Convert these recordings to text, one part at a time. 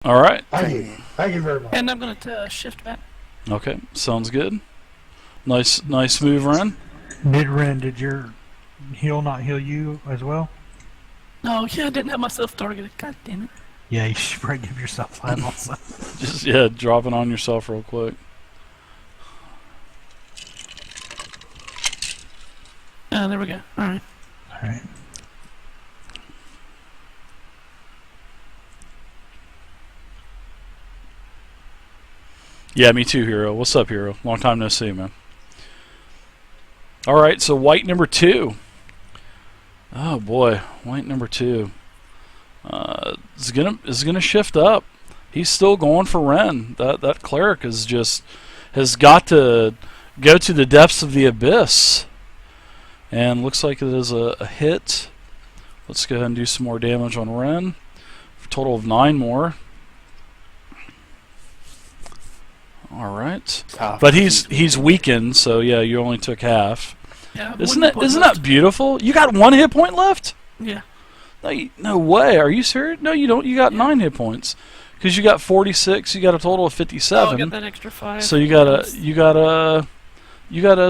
All right. Thank you very much. And I'm going to shift back. Okay, sounds good. Nice move, Ren. Did your heal not heal you as well? Oh, yeah, I didn't have myself targeted. God damn it. Yeah, you should probably give yourself 5 also. Just, drop it on yourself real quick. There we go. Alright. Alright. Yeah, me too, Hero. What's up, Hero? Long time no see, man. Alright, so white number 2. Oh boy, white number 2. Is gonna shift up. He's still going for Ren. That cleric has got to go to the depths of the abyss. And looks like it is a hit. Let's go ahead and do some more damage on Ren. For a total of 9 more. Alright. But he's weakened, so yeah, you only took half. Yeah, Isn't that beautiful? You got 1 hit point left? Yeah. No way. Are you serious? No, you don't. You got 9 hit points. Because you got 46, you got a total of 57. Oh, I got that extra 5. So you got a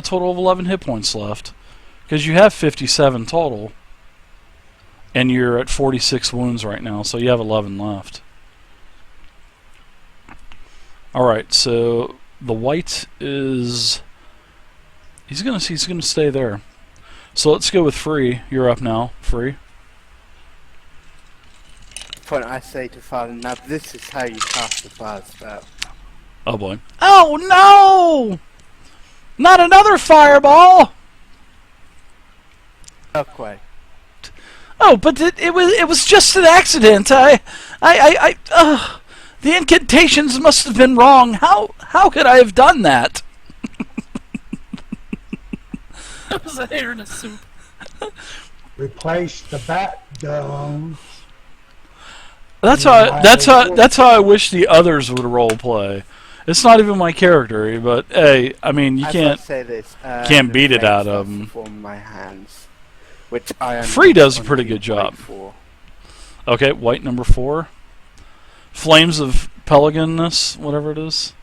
total of 11 hit points left. Because you have 57 total. And you're at 46 wounds right now, so you have 11 left. Alright, so the white is... He's gonna stay there. So let's go with Free. You're up now, Free. Point I say to Father, now this is how you cast the fire spell. Oh boy. Oh no! Not another fireball! No quite. Oh, but it was just an accident. The incantations must have been wrong. How could I have done that? That was a hair in a soup. Replace the bat dome. That's how I wish the others would role play. It's not even my character, but hey, I mean you can't beat it out of them. From my hands, which I Free does a pretty good job. Okay, white number 4. Flames of Peliganness, whatever it is.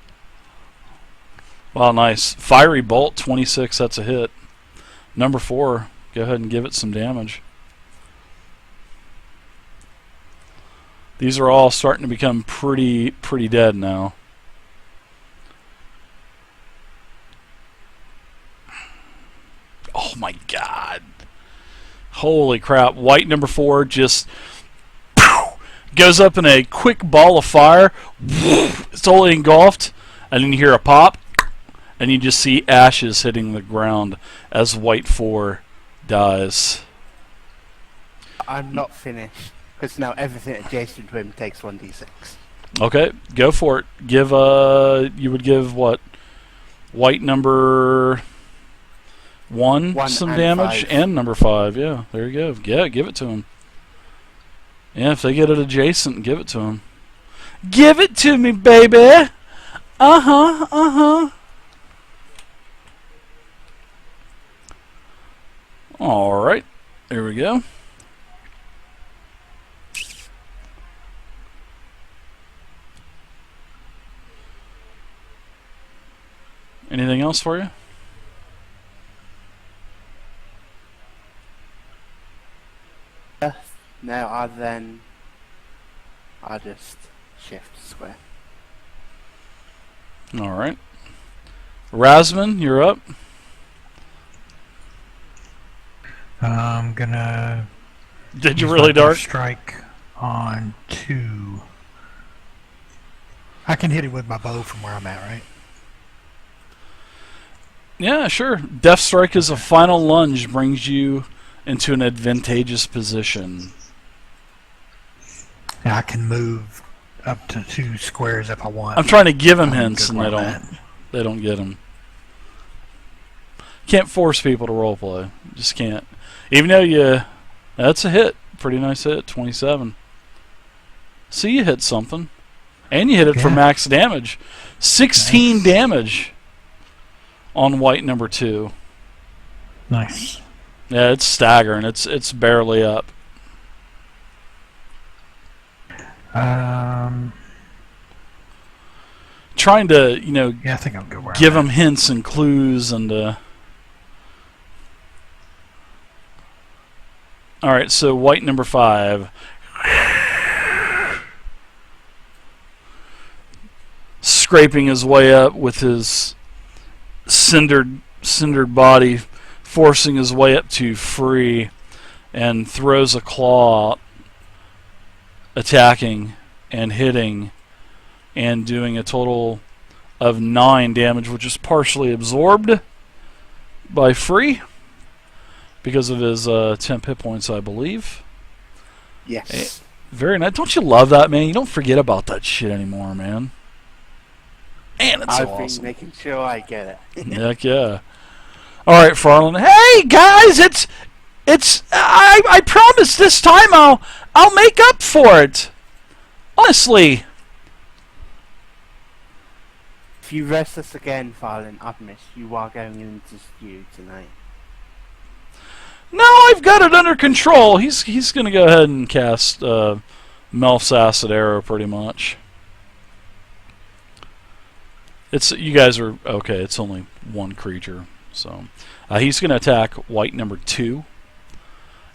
Wow, nice. Fiery Bolt, 26, that's a hit. Number 4, go ahead and give it some damage. These are all starting to become pretty dead now. Oh my god. Holy crap. White number 4 just goes up in a quick ball of fire. It's totally engulfed. And then you hear a pop. And you just see ashes hitting the ground as white 4 dies. I'm not finished. Because now everything adjacent to him takes 1d6. Okay, go for it. You would give what? White number 1 some damage? 5. And number 5, yeah. There you go. Yeah, give it to him. Yeah, if they get it adjacent, give it to him. Give it to me, baby! Uh-huh. Alright, here we go. Anything else for you? No, I'll just shift square. Alright. Rasman, you're up. I'm gonna... Did you really, Dark? Strike on 2. I can hit it with my bow from where I'm at, right? Yeah, sure. Death Strike is a final lunge, brings you into an advantageous position. And I can move up to 2 squares if I want. I'm trying to give them hints and they don't get them. Can't force people to roleplay. Just can't. Even though that's a hit. Pretty nice hit, 27. See, you hit something. And you hit it for max damage. 16 damage on white number 2. Nice. Yeah, it's staggering. It's barely up. trying to, Yeah, I think I'll go where give I'm him hints and clues and. All right, so white number 5. Scraping his way up with his cindered body, forcing his way up to free, and throws a claw out, attacking and hitting and doing a total of 9 damage, which is partially absorbed by free because of his 10 hit points, I believe. Yes. Very nice. Don't you love that, man? You don't forget about that shit anymore, man. Man, it's so I've awesome. been making sure I get it. Heck yeah. All right, Farland. Hey guys, it's I promise this time I'll make up for it. Honestly. If you rest us again, Farland, I promise you are going into stew tonight. No, I've got it under control. He's gonna go ahead and cast Melf's Acid Arrow pretty much. You guys are okay. It's only one creature, so he's going to attack white number 2,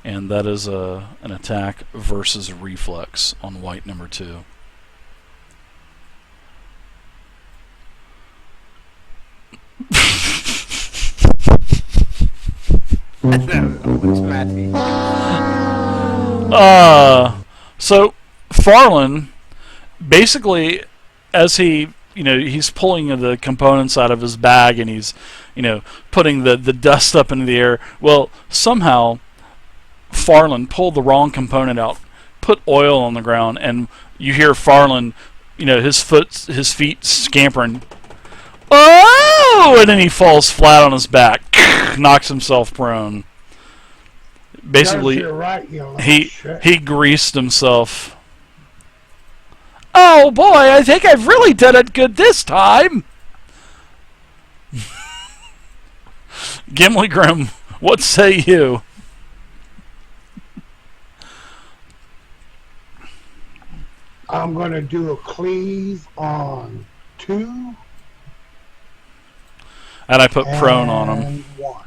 and that is an attack versus reflex on white number 2. So Farland, basically, as he's pulling the components out of his bag and he's, putting the dust up into the air. Well, somehow Farland pulled the wrong component out, put oil on the ground, and you hear Farland, his feet scampering. Oh! And then he falls flat on his back, knocks himself prone. Basically, You're right, you little he shit. greased himself. Oh boy, I think I've really done it good this time. Gimli Grim, what say you? I'm going to do a cleave on 2 And I put prone on him. and 1.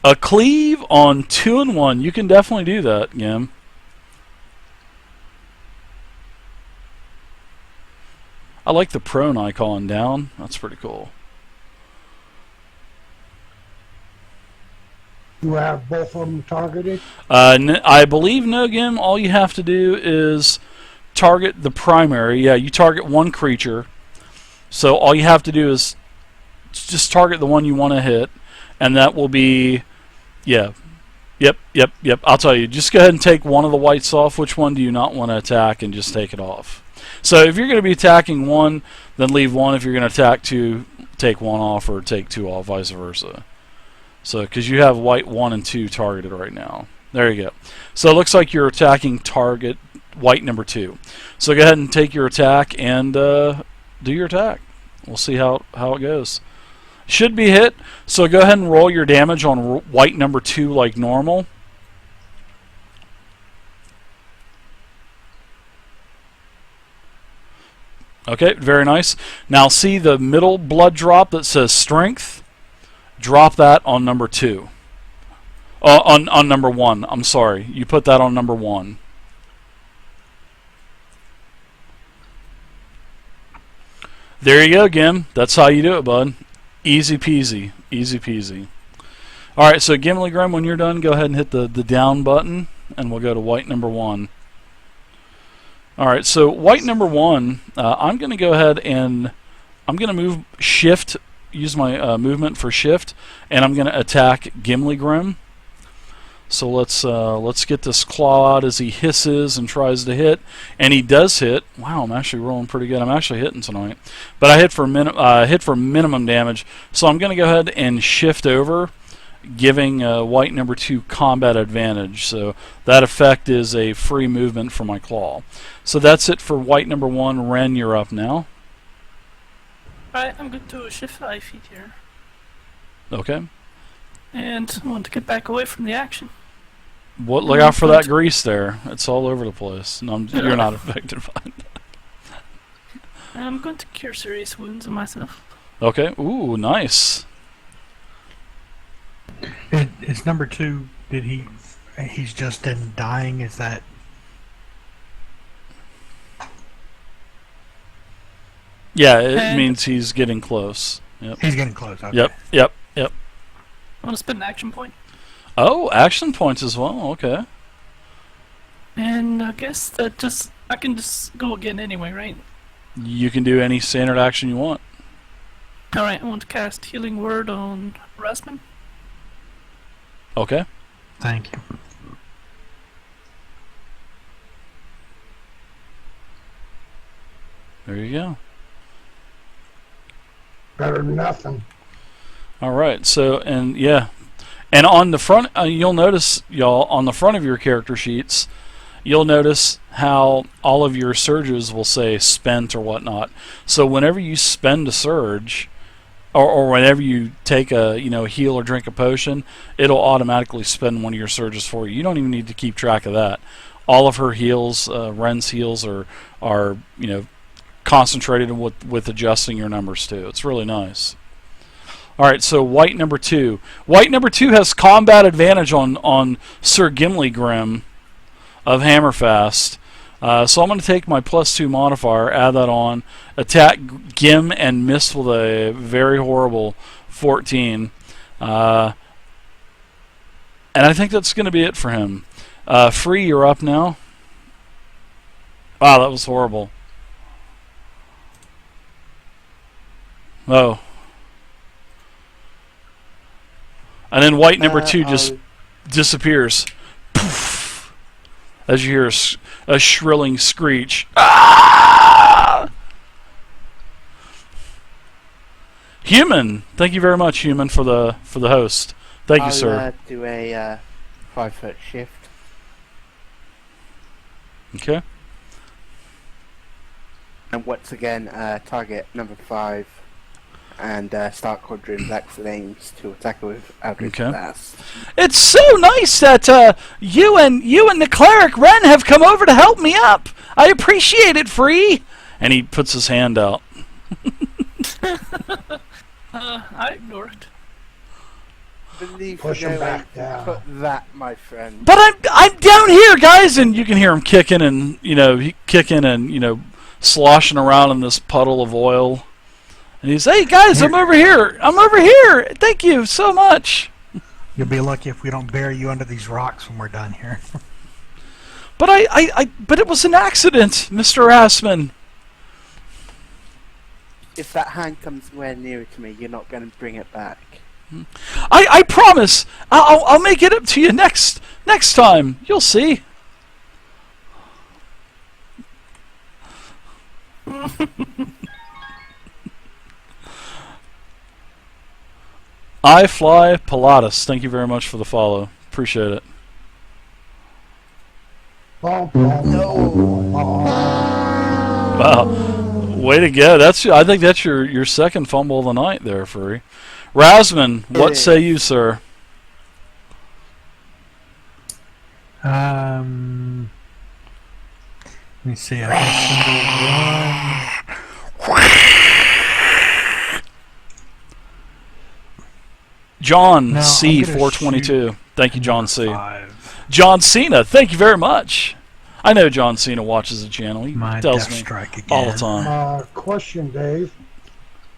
A cleave on 2 and 1. You can definitely do that, Gim. I like the prone icon down. That's pretty cool. You have both of them targeted? I believe, no, Gim, all you have to do is target the primary. Yeah, you target one creature. So all you have to do is just target the one you want to hit, and that will be, yeah. Yep. I'll tell you. Just go ahead and take one of the whites off. Which one do you not want to attack, and just take it off. So if you're going to be attacking 1, then leave 1. If you're going to attack 2, take 1 off, or take 2 off, vice versa. So, because you have white 1 and 2 targeted right now. There you go. So it looks like you're attacking target white number 2. So go ahead and take your attack and do your attack. We'll see how it goes. Should be hit. So go ahead and roll your damage on white number 2 like normal. Okay, very nice. Now see the middle blood drop that says strength? Drop that on number 2. On number 1. I'm sorry. You put that on number 1. There you go, Gim. That's how you do it, bud. Easy peasy. Easy peasy. Alright, so Gimli Grim, when you're done, go ahead and hit the down button, and we'll go to white number 1. Alright, so white number 1, I'm going to go ahead and I'm going to move shift, use my movement for shift, and I'm going to attack Gimli Grim. So let's get this claw out as he hisses and tries to hit, and he does hit. Wow, I'm actually rolling pretty good. I'm actually hitting tonight, but I hit for minimum damage. So I'm going to go ahead and shift over, giving white number 2 combat advantage. So that effect is a free movement for my claw. So that's it for white number 1. Ren, you're up now. Alright, I'm going to shift 5 feet here. Okay. And I want to get back away from the action. Look out for that grease there. It's all over the place. No, you're not affected by it. I'm going to cure serious wounds on myself. Okay. Ooh, nice. It's number 2. Did he's just in dying? Is that? Yeah, it And- means he's getting close. Yep. He's getting close. Okay. Yep. I want to spend an action point. Oh, action points as well. Okay. And I guess that I can just go again anyway, right? You can do any standard action you want. Alright, I want to cast Healing Word on Rasmus. Okay. Thank you. There you go. Better than nothing. All right. So, and yeah. And on the front, you'll notice, y'all, on the front of your character sheets, you'll notice how all of your surges will say spent or whatnot. So whenever you spend a surge, or whenever you take a heal or drink a potion, it'll automatically spend one of your surges for you. You don't even need to keep track of that. All of her heals, Ren's heals, are concentrated with adjusting your numbers too. It's really nice. All right, so white number 2. White number 2 has combat advantage on Sir Gimli Grim of Hammerfast. So I'm going to take my +2 modifier, add that on, attack Gim and miss with a very horrible 14. And I think that's going to be it for him. Free, you're up now. Wow, that was horrible. Oh. And then white number 2 just disappears. Poof, as you hear a shrilling screech. Ah! Human, thank you very much, Human, for the host. Thank you, sir. I'll do a 5-foot shift. Okay. And once again, target number 5 and start conjuring black flames to attack her with Eldritch Okay. Blast. It's so nice that you and the cleric Ren have come over to help me up. I appreciate it, Free. And he puts his hand out. I ignore it. Believe Push no him way back to down. Put that, my friend. But I'm down here, guys, and you can hear him kicking and sloshing around in this puddle of oil. And he's, hey guys, I'm over here. I'm over here. Thank you so much. You'll be lucky if we don't bury you under these rocks when we're done here. But but it was an accident, Mr. Assman. If that hand comes anywhere nearer to me, you're not going to bring it back. I promise. I'll make it up to you next time. You'll see. I Fly Pilatus. Thank you very much for the follow. Appreciate it. Bum, bum, bum, bum. Wow. Way to go. I think that's your second fumble of the night there, Furry. Rasman, what say you, sir? Let me see. I guess symbol 1. John No, C. I'm gonna 422. Thank you, John C. 5. John Cena, thank you very much. I know John Cena watches the channel. He My tells death me strike again. all the time. Question, Dave.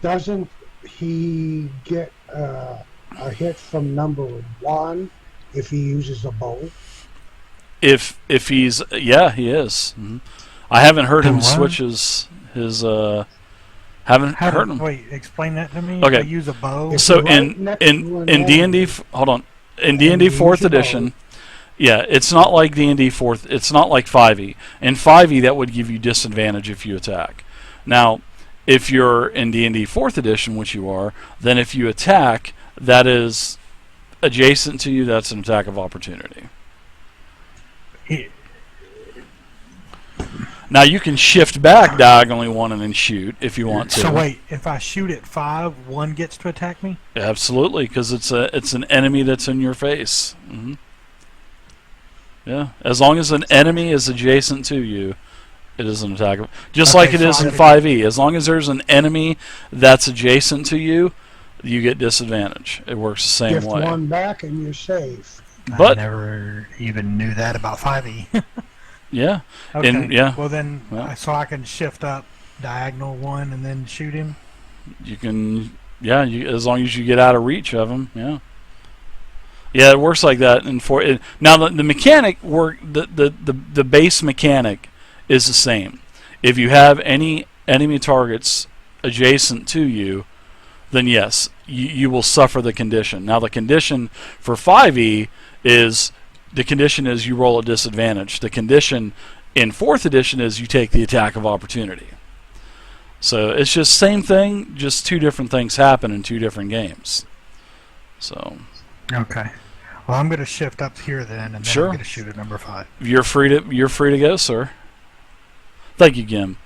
Doesn't he get a hit from number 1 if he uses a bow? If he's he is. Mhm. I haven't heard him What? switch his haven't heard him. Wait, explain that to me. Okay. If I use a bow. If So you're right in next to an D&D, enemy, hold on. In and D&D you 4th use your bow. edition, yeah, it's not like D&D 4th. It's not like 5e. In 5e, that would give you disadvantage if you attack. Now, if you're in D&D 4th edition, which you are, then if you attack, that is adjacent to you. That's an attack of opportunity. Now you can shift back diagonally 1 and then shoot if you want to. So wait, if I shoot at 5, 1 gets to attack me? Absolutely, because it's an enemy that's in your face. Yeah, as long as an enemy is adjacent to you, It is an attack. Just Okay, like it so is I in could- 5e. As long as there's an enemy that's adjacent to you, you get disadvantage. It works the same Gift way. one back and you're safe. But- I never even knew that about 5e. Yeah. Okay. And, yeah. Well then, Well. so I can shift up diagonal one and then shoot him. You can, yeah, as long as you get out of reach of them, yeah. Yeah, it works like that. And now the mechanic the base mechanic is the same. If you have any enemy targets adjacent to you, then yes, you will suffer the condition. Now the condition for 5e is you roll a disadvantage. The condition in 4th edition is you take the attack of opportunity. So it's just same thing, just two different things happen in two different games. So Okay. Well, I'm going to shift up here then, and then Sure. I'm going to shoot at number 5. you're free to go, sir. Thank you, Gim.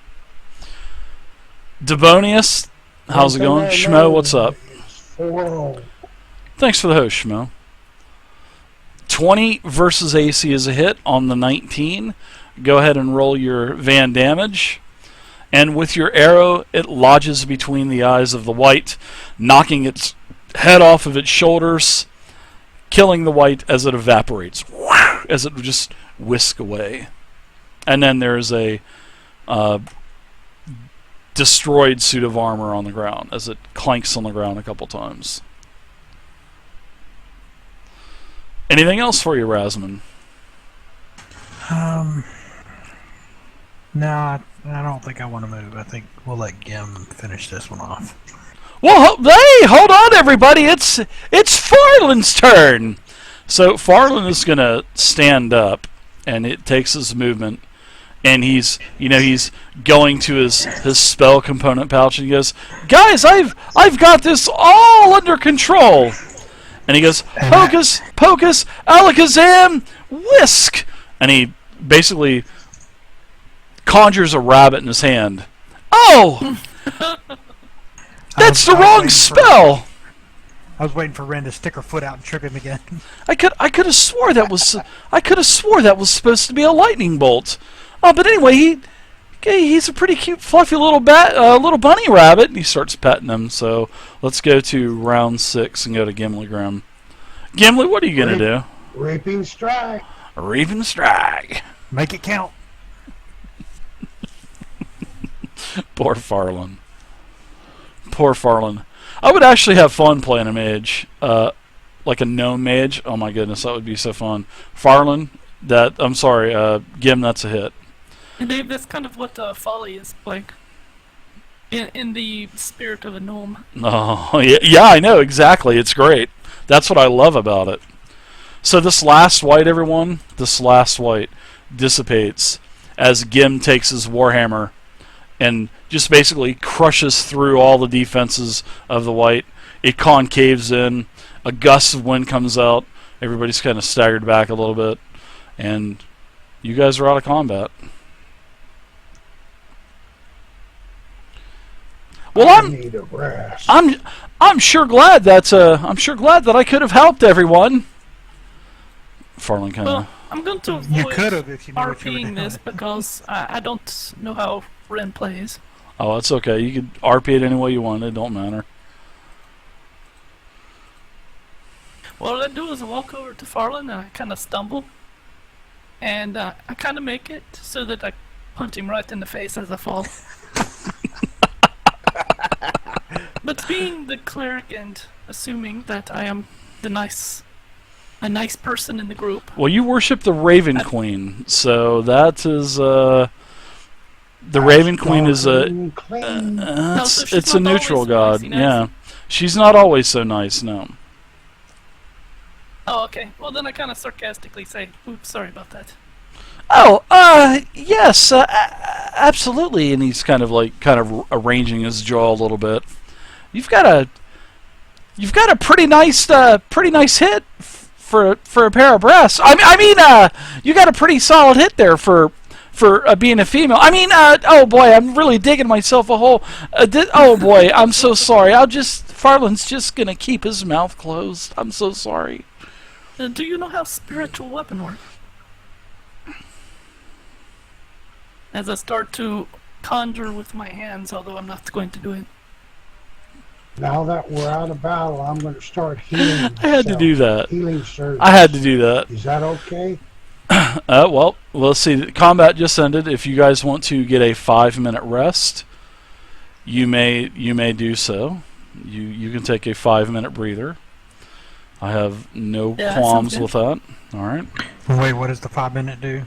Devonius, how's it going? Schmo, what's up? It's 4-0. Thanks for the host, Schmo. 20 versus AC is a hit on the 19. Go ahead and roll your van damage. And with your arrow, it lodges between the eyes of the white, knocking its head off of its shoulders, killing the white as it evaporates, as it just whisk away. And then there's a destroyed suit of armor on the ground as it clanks on the ground a couple times. Anything else for you, Rasmus? No, I don't think I want to move. I think we'll let Gim finish this one off. Well, hey, hold on, everybody! It's Farland's turn. So Farland is gonna stand up, and it takes his movement, and he's going to his spell component pouch, and he goes, "Guys, I've got this all under control." And he goes, "Hocus pocus, alakazam, whisk!" And he basically conjures a rabbit in his hand. Oh! That's the wrong spell! I was waiting for Ren to stick her foot out and trip him again. I could have swore that was supposed to be a lightning bolt. Oh, but anyway, he's a pretty cute, fluffy little little bunny rabbit, and he starts petting him. So let's go to round 6 and go to Gimli Grim. Gimli, what are you gonna do? Reaping strike. Reaping strike. Make it count. Poor Farland. Poor Farland. I would actually have fun playing a mage, like a gnome mage. Oh my goodness, that would be so fun. Farland, I'm sorry, Gim, that's a hit. And Dave, that's kind of what Folly is like. In the spirit of a gnome. Oh, yeah, I know, exactly. It's great. That's what I love about it. So this last white, everyone, dissipates as Gim takes his Warhammer and just basically crushes through all the defenses of the white. It concaves in. A gust of wind comes out. Everybody's kind of staggered back a little bit. And you guys are out of combat. Well, I need a rest. I'm sure glad that I could have helped everyone. Farland kind of. Well, I'm going to avoid You could have if you knew what you were RPing doing. this because I don't know how Ren plays. Oh, that's okay. You could RP it any way you want. It don't matter. What I do is I walk over to Farland and I kind of stumble. And I kind of make it so that I punch him right in the face as I fall. But being the cleric and assuming that I am a nice person in the group. Well, you worship the Raven Queen, so that is the Raven Queen is a Clean. so she's it's a not neutral always god. nicey-nice. Yeah, she's not always so nice. No. Oh, okay. Well, then I kind of sarcastically say, "Oops, sorry about that." Oh, yes, absolutely. And he's kind of arranging his jaw a little bit. You've got a pretty nice hit for a pair of breasts. I mean, you got a pretty solid hit there for being a female. I mean, oh boy, I'm really digging myself a hole. Oh boy, I'm so sorry. Farland's just gonna keep his mouth closed. I'm so sorry. Do you know how spiritual weapon works? as I start to conjure with my hands, although I'm not going to do it. Now that we're out of battle, I'm going to start healing. I had to do that. Healing surge. I had to do that. Is that okay? Well, let's see. Combat just ended. If you guys want to get a 5-minute rest, you may do so. You can take a 5-minute breather. I have no qualms with that. All right. Wait, what does the 5-minute do?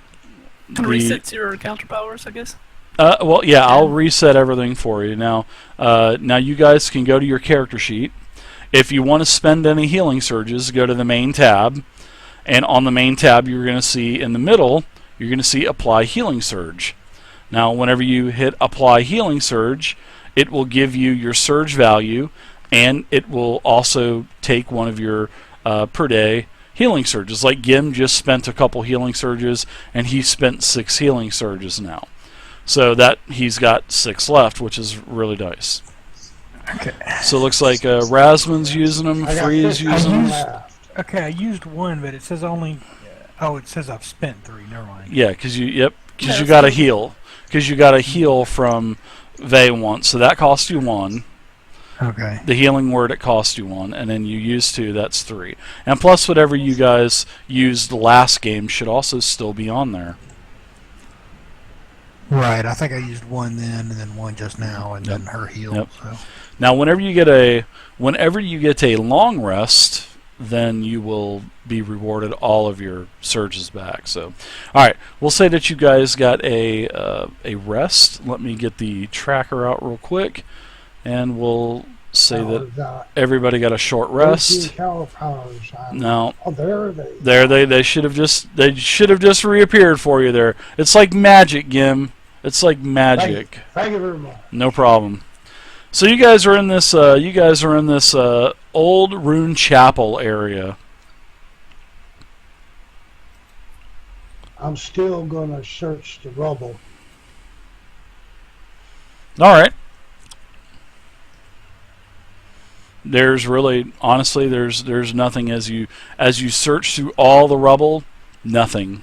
Can reset your counter powers, I guess. Well, yeah, I'll reset everything for you now. Now you guys can go to your character sheet. If you want to spend any healing surges, go to the main tab, and on the main tab, you're going to see in the middle, you're going to see Apply Healing Surge. Now, whenever you hit Apply Healing Surge, it will give you your surge value, and it will also take one of your per day healing surges. Like Gim just spent a couple healing surges, and he spent 6 healing surges now. So that he's got 6 left, which is really nice. Okay. So it looks like Rasman's using them, Free is using them. left. Okay, I used 1, but it says only. Oh, it says I've spent 3. Never mind. Yeah, because you got to heal. Because you got to heal from Vey once, so that cost you 1. Okay. The healing word, it cost you 1, and then you use 2, that's 3. And plus whatever you guys used last game should also still be on there. Right. I think I used 1 then, and then 1 just now, and then her heal. Yep. So. Now whenever you get a long rest, then you will be rewarded all of your surges back. So, all right, we'll say that you guys got a rest. Let me get the tracker out real quick, and we'll say that everybody got a short rest. No, they should have just reappeared for you there. It's like magic, Gim. It's like magic. Thank you very much. No problem. So you guys are in this old Rune Chapel area. I'm still gonna search the rubble. All right. There's really, honestly, there's nothing as you search through all the rubble. Nothing.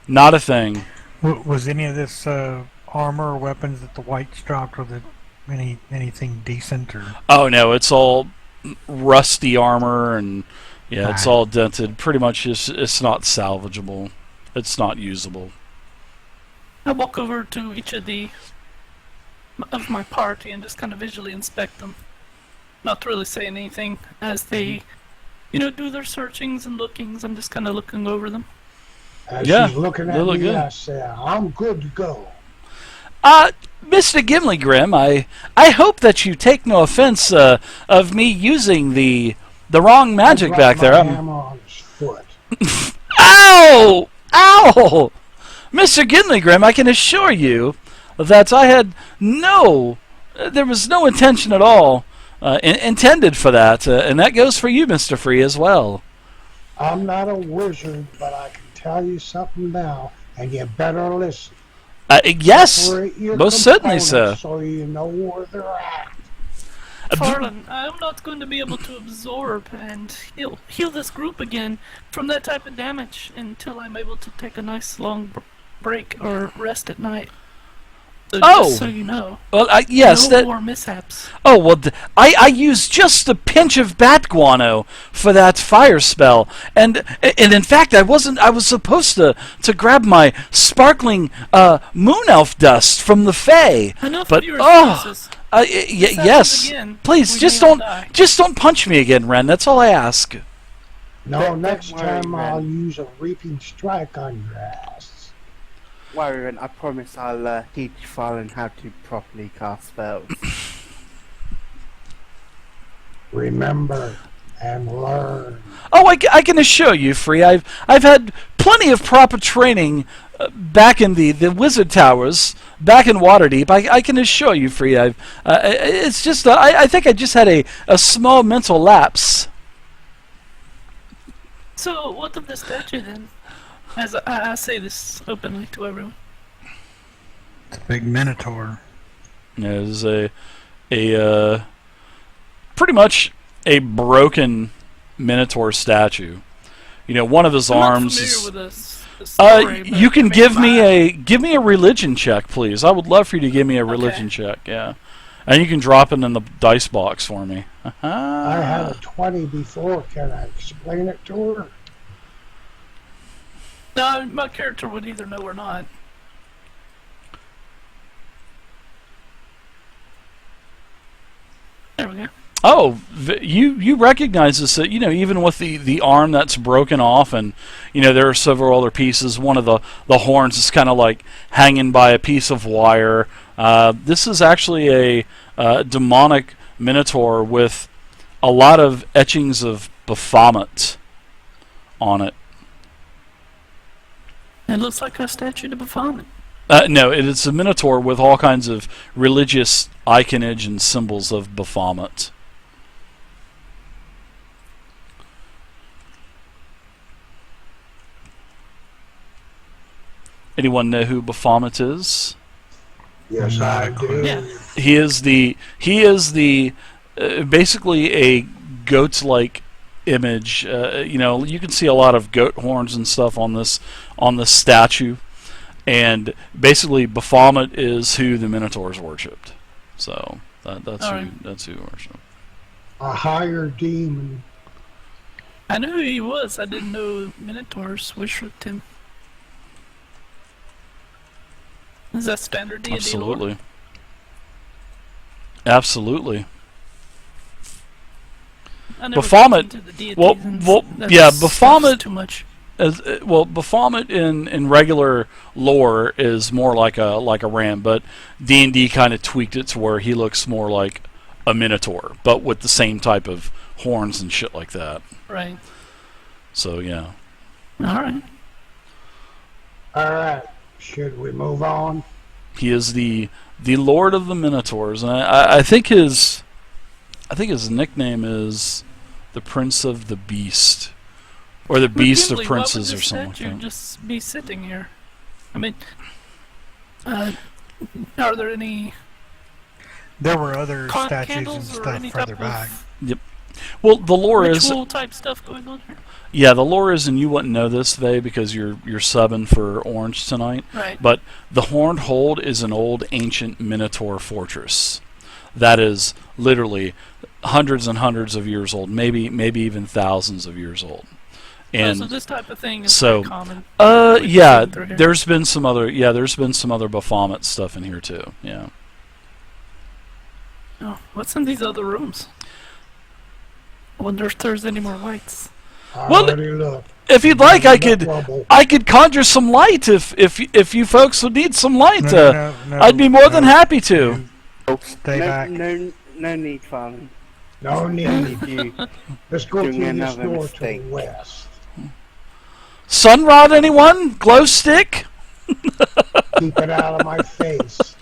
Not a thing. Was any of this armor or weapons that the whites dropped, or anything decent? Or? Oh no, it's all rusty armor, and yeah, it's Right. all dented. Pretty much, it's not salvageable. It's not usable. I walk over to each of my party and just kind of visually inspect them. Not really saying anything as they, do their searchings and lookings. I'm just kind of looking over them. As Yeah, she's looking they at look me, good. I say, I'm good to go. Mr. Gimli Grim, I hope that you take no offense of me using the wrong magic back there. I hammer on his foot. Ow! Ow! Mr. Gimli Grim, I can assure you that there was no intention at all intended for that, and that goes for you, Mr. Free, as well. I'm not a wizard, but I can tell you something now, and you better listen. Yes, Separate your most certainly, components sir. So you know where they're at. Farland, I'm not going to be able to absorb and heal this group again from that type of damage until I'm able to take a nice long break or rest at night. So just so you know. Well, yes, no more mishaps. Oh, well, I used just a pinch of bat guano for that fire spell. And in fact, I was supposed to grab my sparkling moon elf dust from the Fae. Enough But of your excuses. yes. Again, Please, we just may all don't die. just don't punch me again, Ren. That's all I ask. No, Don't next worry, time I'll Ren. use a reaping strike on your ass. Warren, I promise I'll teach Farland how to properly cast spells. Remember and learn. Oh, I can assure you, Free. I've had plenty of proper training back in the wizard towers, back in Waterdeep. I can assure you, Free. It's just I think I just had a small mental lapse. So, what of the statue then? As I say this openly to everyone. It's a big minotaur. Yeah, it is a pretty much a broken minotaur statue. One of his I'm not arms familiar is with this the story. But, You can I mean, give me a religion check, please. I would love for you to give me a religion check. Yeah, and you can drop it in the dice box for me. I had a 20 before. Can I explain it to her? No, my character would either know or not. There we go. Oh, you recognize this, even with the arm that's broken off, and there are several other pieces. One of the horns is kind of like hanging by a piece of wire. This is actually a demonic minotaur with a lot of etchings of Baphomet on it. It looks like a statue of Baphomet. No, it's a minotaur with all kinds of religious iconage and symbols of Baphomet. Anyone know who Baphomet is? Yes, I do. Yeah. He is the basically a goat-like image. You can see a lot of goat horns and stuff on this statue, and basically Baphomet is who the Minotaurs worshipped. So that's who worshipped. A higher demon. I knew who he was. I didn't know Minotaurs worshipped him. Is that standard D&D Absolutely. lore? Absolutely. I never Baphomet- got into the deities well, and well, that yeah, stuff's Baphomet- too much. Baphomet in regular lore is more like a ram, but D&D kind of tweaked it to where he looks more like a minotaur, but with the same type of horns and shit like that. Right. So yeah. All right. All right. Should we move on? He is the Lord of the Minotaurs, and I think his nickname is the Prince of the Beast, or the Beast of Gimli, Princes, why would or something this like statue that. just be sitting here? I mean, are there any There were other con statues and candles or stuff any further type back. of Well, the lore is ritual type stuff going on here? yeah, the lore is, and you wouldn't know this, Vay, because you're subbing for Orange tonight. Right. But the Horned Hold is an old ancient Minotaur fortress that is literally hundreds and hundreds of years old, maybe even thousands of years old. And so this type of thing is so, very common. yeah, through here. there's been some other Baphomet stuff in here too. Yeah. Oh, what's in these other rooms? I wonder if there's any more lights. I Well, already looked. If you'd like, I Rubble. could conjure some light if you folks would need some light. No, I'd be more than happy to. Stay back. No need, Farman. No need. You Let's go doing through this another door mistake. to the west. Sunrod, anyone? Glow stick? Keep it out of my face.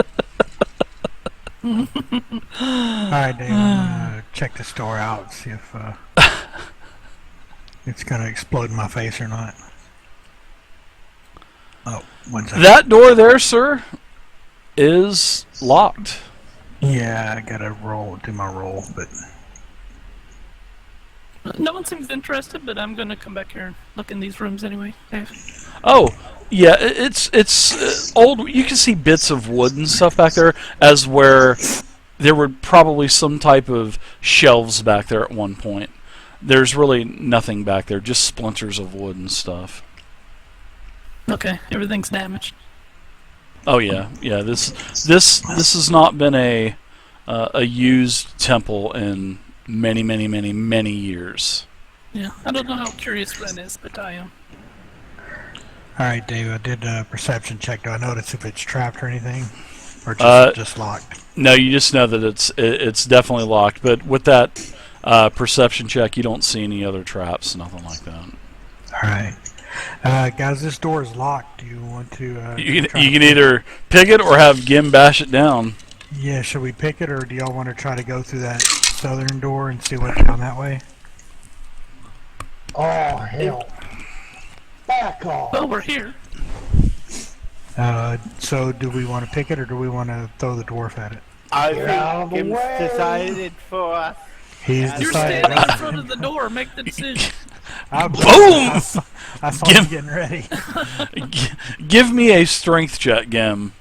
Alright, Dave, I'm gonna check this door out, see if it's gonna explode in my face or not. Oh, 1 second. That door there, sir, is locked. Yeah, I gotta do my roll, but No one seems interested, but I'm gonna come back here and look in these rooms anyway. Dave. Oh, yeah, it's old. You can see bits of wood and stuff back there, as where there were probably some type of shelves back there at one point. There's really nothing back there, just splinters of wood and stuff. Okay, everything's damaged. Oh yeah, yeah. This has not been a used temple in many years. Yeah, I don't know how curious Ren is, but I am. alright, Dave, I did a perception check. Do I notice if it's trapped or anything? Or just locked? No, you just know that it's definitely locked. But with that perception check, you don't see any other traps, nothing like that. Alright. Guys, this door is locked. Do you want to... You try can to- either pick it or have Gim bash it down. Yeah, should we pick it, or do y'all want to try to go through that southern door and see what's down that way? Oh, hell. Back off. Well, we're here. So do we want to pick it, or do we want to throw the dwarf at it? I Get out of think the Gim's way. decided for us. He's You're You're decided. standing in front of the door. Make the decision. Boom! I saw Give- you getting ready. Give me a strength check, Gim.